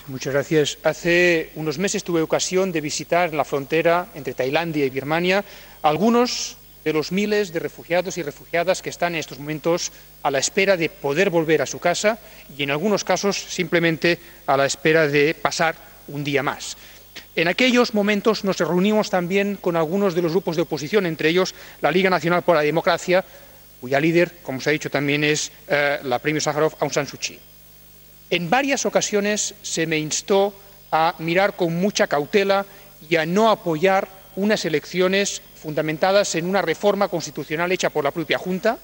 Muchas gracias. Hace unos meses tuve ocasión de visitar en la frontera entre Tailandia y Birmania algunos de los miles de refugiados y refugiadas que están en estos momentos a la espera de poder volver a su casa y, en algunos casos, simplemente a la espera de pasar un día más. En aquellos momentos nos reunimos también con algunos de los grupos de oposición, entre ellos la Liga Nacional por la Democracia, cuya líder, como se ha dicho también, es la Premio Sájarov Aung San Suu Kyi. En varias ocasiones se me instó a mirar con mucha cautela y a no apoyar unas elecciones fundamentadas en una reforma constitucional hecha por la propia Junta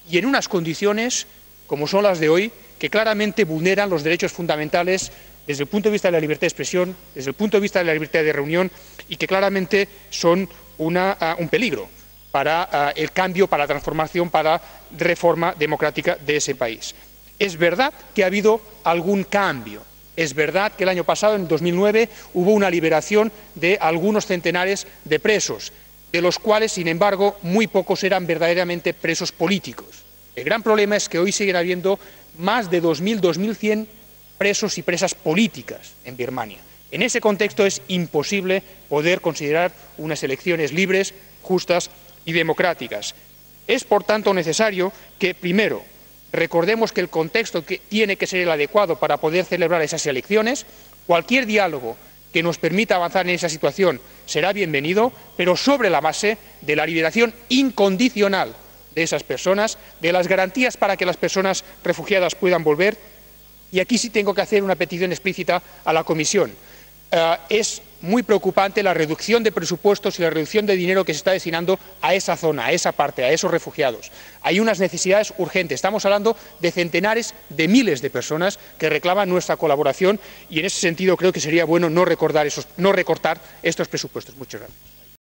y en unas condiciones, como son las de hoy, que claramente vulneran los derechos fundamentales desde el punto de vista de la libertad de expresión, desde el punto de vista de la libertad de reunión y que claramente son un peligro para el cambio, para la transformación, para la reforma democrática de ese país. Es verdad que ha habido algún cambio. Es verdad que el año pasado, en 2009, hubo una liberación de algunos centenares de presos, de los cuales, sin embargo, muy pocos eran verdaderamente presos políticos. El gran problema es que hoy siguen habiendo más de 2.000, 2.100 presos y presas políticas en Birmania. En ese contexto es imposible poder considerar unas elecciones libres, justas y democráticas. Es, por tanto, necesario que, primero, recordemos que el contexto tiene que ser el adecuado para poder celebrar esas elecciones. Cualquier diálogo que nos permita avanzar en esa situación será bienvenido, pero sobre la base de la liberación incondicional de esas personas, de las garantías para que las personas refugiadas puedan volver. Y aquí sí tengo que hacer una petición explícita a la Comisión. Es muy preocupante la reducción de presupuestos y la reducción de dinero que se está destinando a esa zona, a esa parte, a esos refugiados. Hay unas necesidades urgentes. Estamos hablando de centenares de miles de personas que reclaman nuestra colaboración y, en ese sentido, creo que sería bueno no recortar estos presupuestos. Muchas gracias.